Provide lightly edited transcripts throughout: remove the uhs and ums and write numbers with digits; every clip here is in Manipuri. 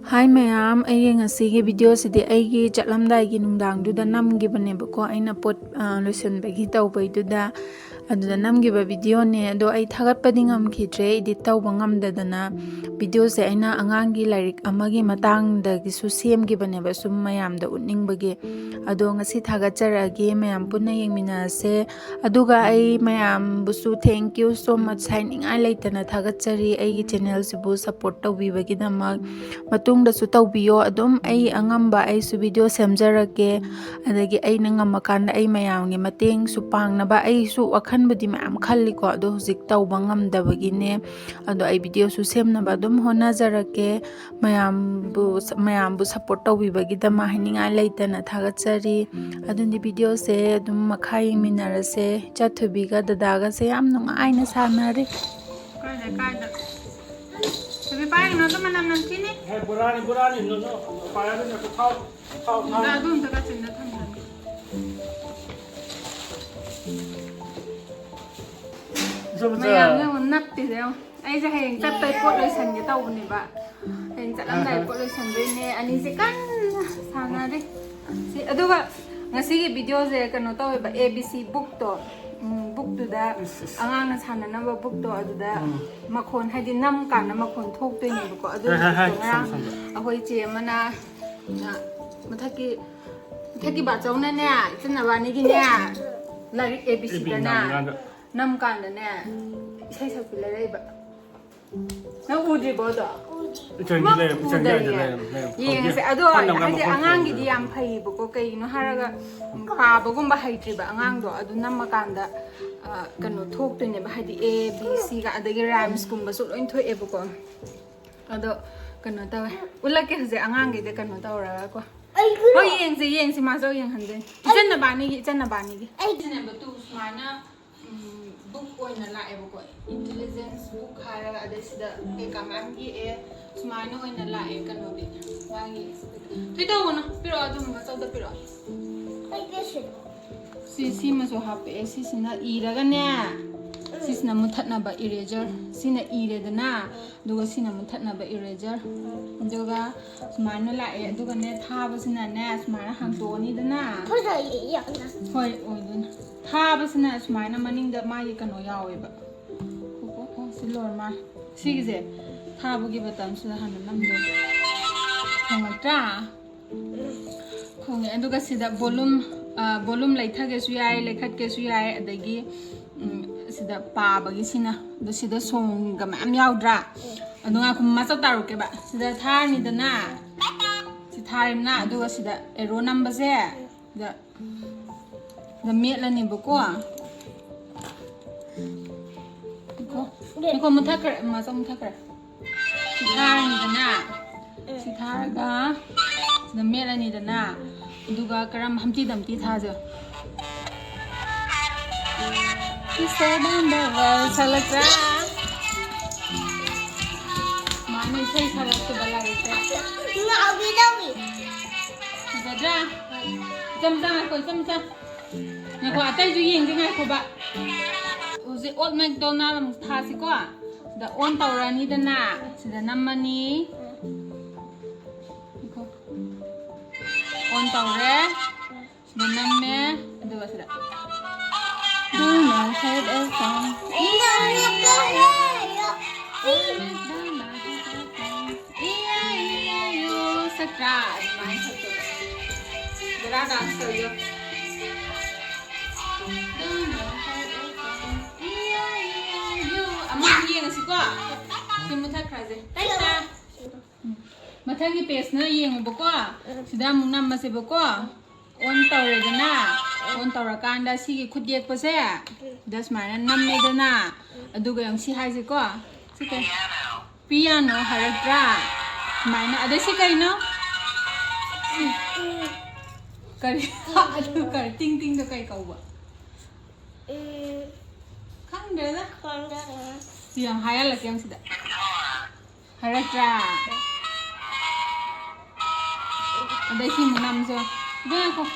Hi mayam, ay ngasi video sidi ay chatlamdai gi nungdang duda namgibane bako aina pot lotion bagi tawbai duda aduda namgiba video ne ado ay thagatpadi ngamkhidre edit tawba ngamdadana video se aina angangi lairik amagi matangda gisu semgibane ba sum mayamda utningbagi ado ngasi thagatjaragi mayam punna yengminase aduga ay mayam busu thank you so much signing ai laitana thagatjari ay gi channel sibu support tawbibagi damak matungdasu tawbiyo adum ay angamba ay su video semjarake adagi ay nangamakanda ay mayamgi mateng su pangnaba ay su wakhanbudi mayam khalliko ado huzik tawba ngamdabagine ado ay video su semnaba adum honajarake mayambu support tawbibagi dama hininga laitana thagatjari adundi video se adum makha yengminarase chathubiga dadaga se yam nungaina sanare kaida Tapi paling nonton mana nanti nih? Burani, no, paling aku tahu. Enggak, aku untuk kasih datang. Mayamnya unak sih deh. Ay sa heng tatay po lesan niya tahu nih pak. Heng tatay po lesan ini, ani sih kan sana deh. Si, aduh pak, ngasih video saya kan tahu pak ABC book tuh. Booktuda angang sana namba bookto aduda makhon hadi nam kan makhon thoktoy ni ko adu nga ahoi che mana mathaki ba chawna ne chana ba ni gi ne lari abc da na nam kan da ne sai sa pila rei ba na udi bodo Yang saya ado hadi angang gi di am phai bu ko kai no haraga pa bagum ba haitri ba angang do adu nam makanda kano thok to ne ba hadi a b c ga adagi rhymes kumba su loin thoi e bu ko ado kano ta ulake hje angang gi de kano ta ora ko hoi yeng si ma so yeng han de chen na ba ni gi ai ne ba tu smana book oina la e bu ko intelligence book haraga adesida e kamam gi e Sumano ay nalae ka no din. Wangi. Ito mo na. Pero adum masaw da pero. Ay kasi. Si maso happy si sina ira ganya. Si sina mutat na ba eraser. Sina ira dana. Duga sina mutat na ba eraser. Duga sumano lae duga ne thaba sina ne sumana hangto ni dana. Pwede iyak na. Hoy oy dun. Thaba sina sumana maning da mai kano yawe ba. Ko si lor ma. Sige Habugi batam sudah hana namdo. Kongatra. Kong endo sida volume laitha ke suyai lekhat ke suyai adagi sida pa bagi sina do sida song ga mam yaudra. Ando nga kum masaw taru ke ba. Sida thar ni dana. Si tharim na ado sida ero number se. Da metla ni buko. Ko muthakar masaw muthakar. Sitar ni dana sitar ga na mela ni dana duga karam hamti damti thaja kisadan da salatra mane sai salat ke balai te Na abi dawi. daja jamda ko jamda ne ko atai ju yeng ngai ko ba uzi old McDonald thasi ko da on taurani dana sida namani on taure sida namme aduga sida do not hurt a song sakra mai sakra dara dance kar yo Yeng si ko. Si muthak khaje. Taita. Mathagi page na yeng bo ko. Sida mung nam ma se bo ko. On tawre dana. On tawra kanda sigi khudiyek pa se. Das mana nam me dana. Aduga yang si hai se ko. Sike. Piano harakra. Mana ada si kai no? Kari. Adu kar ting ting to kai kau ba. Khang de la. Yang hayal lagi yang sudah. Harakra. Ada sih menam so. Jangan kok.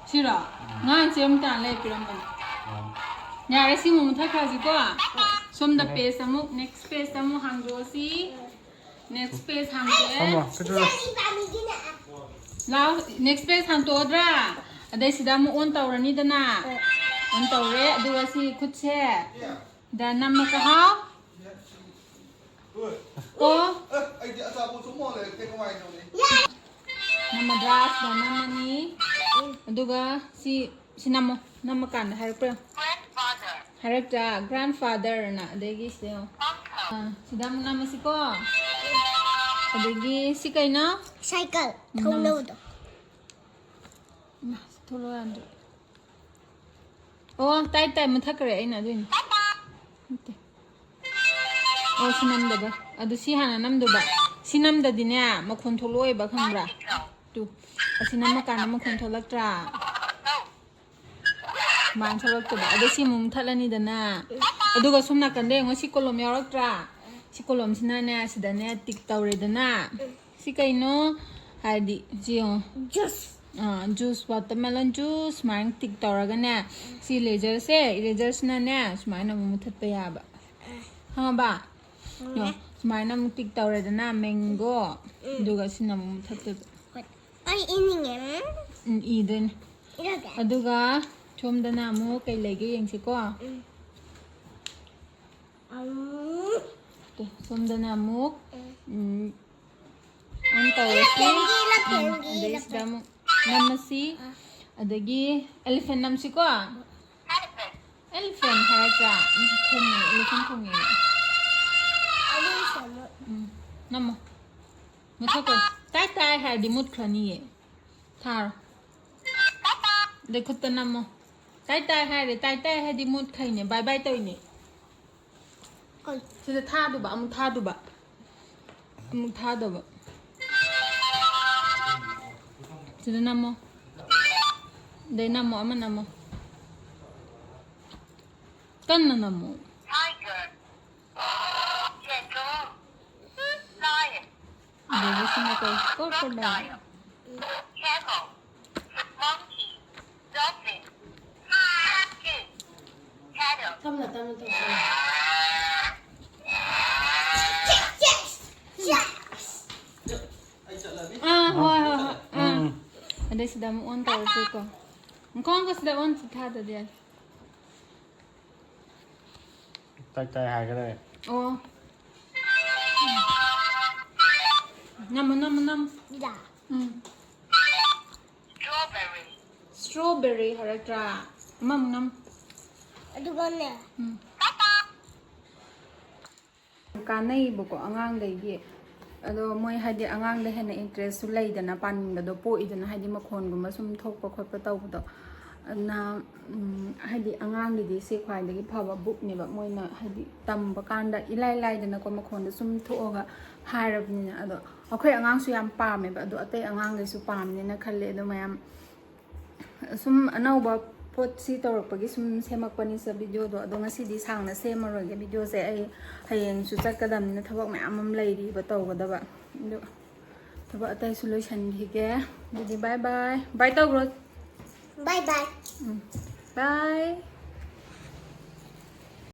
Sira. Ngan siam tan le piramid. ꯌꯥꯔꯦ ꯁꯤꯃꯨꯛ ꯃꯨꯊꯠꯈ꯭ꯔꯁꯤꯀꯣ ꯁꯣꯝꯗ ꯄꯦꯖ ꯑꯃꯨꯛ next page ꯑꯃꯨꯛ ꯍꯥꯡꯗꯣꯛꯑꯁꯤ next page ꯍꯥꯡꯗꯣꯛꯑꯦ ꯂꯥꯎ next page ꯍꯥꯡꯇꯣꯛꯑꯗ꯭ꯔꯥ ꯑꯗꯩ ꯁꯤꯗ ꯑꯃꯨꯛ ꯑꯣꯟ ꯇꯧꯔꯅꯤꯗꯅ ꯑꯣꯟ ꯇꯧꯔꯦ ꯑꯗꯨꯒ ꯁꯤ ꯈꯨꯠꯁꯦ ꯗ ꯅꯝꯃꯒ ꯍꯥꯎ ꯑꯣ ꯅꯝꯃꯗ꯭ꯔꯥ ꯁꯤꯗ ꯅꯝꯃꯅꯤ ꯑꯗꯨꯒ ꯁꯤ ꯅꯝꯃꯀꯥꯟꯗ ꯍꯥꯏꯔꯛꯄ꯭ꯔꯥ ꯍꯥꯏꯔꯛꯇ꯭ꯔꯥ grandfatherꯅ ꯑꯗꯒꯤ ꯁꯤꯗ ꯁꯤꯗ ꯑꯃꯨꯛ ꯅꯝꯃꯁꯤꯀꯣ ꯑꯗꯒꯤ ꯁꯤ ꯀꯩꯅꯣ Cycle. Thongnꯧꯗꯣ. ꯊꯣꯛꯂꯛꯑꯣ ꯌꯥꯗ꯭ꯔꯦ ꯑꯣ ꯇꯥꯏ ꯃꯨꯊꯠꯈ꯭ꯔꯦ ꯑꯩꯅ ꯑꯗꯨꯏꯅꯤ ꯅꯠꯇꯦ ꯑꯣ ꯁꯤ ꯅꯝꯗꯕ ꯑꯗꯨ ꯁꯤ ꯍꯥꯟꯅ ꯅꯝꯗꯣꯕ ꯁꯤ ꯅꯝꯗꯗꯤꯅꯦ ꯃꯈꯣꯟ ꯊꯣꯛꯂꯛꯑꯣꯏꯕ ꯈꯪꯕ꯭ꯔꯥ ꯇꯨ ꯑꯁꯤ ꯅꯝꯃꯀꯥꯟꯗ ꯃꯈꯣꯟ ꯊꯣꯛꯂꯛꯇ꯭ꯔꯥ ꯁꯨꯃꯥꯏꯅ ꯊꯣꯛꯂꯛꯇꯕ ꯑꯗꯣ ꯁꯤ ꯑꯃꯨꯛ ꯃꯨꯊꯠꯂꯅꯤꯗꯅ ꯑꯗꯨꯒ ꯁꯣꯝ ꯅꯥꯀꯟꯗ ꯌꯦꯡꯉꯣ ꯁꯤ ꯀꯣꯂꯣꯝ ꯌꯥꯎꯔꯛꯇ꯭ꯔꯥ ꯁꯤ ꯀꯣꯂꯣꯝꯁꯤꯅꯅꯦ ꯁꯤꯗꯅꯦ ꯇꯤꯛ ꯇꯧꯔꯦꯗꯅ ꯁꯤ ꯀꯩꯅꯣ ꯍꯥꯏꯗꯤ ꯁꯤ ꯌꯦꯡꯉꯣ Juice. ꯖꯨꯁ ꯋꯥꯇꯔꯃꯦꯂꯟ ꯖꯨꯁ ꯁꯨꯃꯥꯏꯅ ꯇꯤꯛ ꯇꯧꯔꯒꯅꯦ ꯁꯤ ꯏꯔꯦꯖꯔꯁꯤꯅꯅꯦ ꯁꯨꯃꯥꯏꯅ ꯑꯃꯨꯛ ꯃꯨꯊꯠꯄ ꯌꯥꯕ ꯈꯪꯉꯕ ꯁꯨꯃꯥꯏꯅ ꯑꯃꯨꯛ ꯇꯤꯛ ꯇꯧꯔꯦꯗꯅ ꯃꯦꯡꯒꯣ ꯑꯗꯨꯒ ꯁꯤꯅ ꯑꯃꯨꯛ ꯃꯨꯊꯠꯇꯣꯏꯕ ꯑꯩ ꯏꯅꯤꯡꯉꯦ. ꯏꯗꯣꯏꯅꯦ 이렇게. ꯑꯗꯨꯒ ꯁꯣꯝꯗꯅ ꯑꯃꯨꯛ ꯀꯩ ꯂꯩꯒꯦ ꯌꯦꯡꯁꯤꯀꯣ ꯁꯣꯝꯗꯅ ꯑꯃꯨꯛ ꯑꯣꯟ ꯇꯧꯔꯁꯤ ꯑꯗꯩ ꯁꯤꯗ ꯑꯃꯨꯛ ꯅꯝꯃꯁꯤ ꯑꯗꯒꯤ ꯑꯦꯂꯤꯐꯦꯟ ꯅꯝꯁꯤꯀꯣ ꯑꯦꯂꯤꯐꯦꯟ ꯍꯥꯏꯔꯛꯇ꯭ꯔꯥ ꯈꯣꯡꯉꯦ ꯑꯦꯂꯤꯐꯦꯟ ꯈꯣꯡꯉꯦ ꯅꯝꯃꯣ ꯃꯨꯊꯠꯈ꯭ꯔꯣ ꯇꯥꯏ ꯍꯥꯏꯔꯗꯤ ꯃꯨꯠꯈ꯭ꯔꯅꯤꯌꯦ ꯊꯥꯔꯣ ꯑꯗꯩ ꯈꯨꯠꯇ ꯅꯝꯃꯣ ꯇꯥꯏ ꯍꯥꯏꯔꯦ ꯇꯥꯏ ꯍꯥꯏꯔꯗꯤ ꯃꯨꯠꯈꯩꯅꯦ ꯕꯥꯏ ꯕꯥꯏ ꯇꯧꯏꯅꯦ ꯁꯤꯗ ꯊꯥꯗꯨꯕ ꯑꯃꯨꯛ ꯊꯥꯗꯕ sila namo. Day namo, ama namo. Kan na namo. Tiger. Jackal. Lion. Baby sila kay crocodile. Camel. Monkey. Dolphin. Kid. Cattle. Tama na. Ada sudah mau on tahu sih kok. Engkau sudah on sudah ada dia. ใจหายก็ได้ Oh. Nam. 야. Strawberry. Strawberry harakra. Nam. 누구네? Kanay buko angang daygi. Ado moy hadi angang da hena interest su leidana paningdo po idana hadi makhonguma sum thokpa khotpa tawdo na hadi angang di se khwai dagi phawa book ne ba moina hadi tamba kanda ilai dana ko makhonda sum thoga hairabni ado akhoi angang su yam pame ba ado atai angang dai su pamne na khalle ado mayam sum anauba pot si tawrapagi sum semakpani sa video do ado ngasi di sangna semaroge video se ai hayeng su chakadamna thabak mayam am leiri ba tawgadaba ado thabak atai solution hige didi bye bye tawgro Bye bye. bye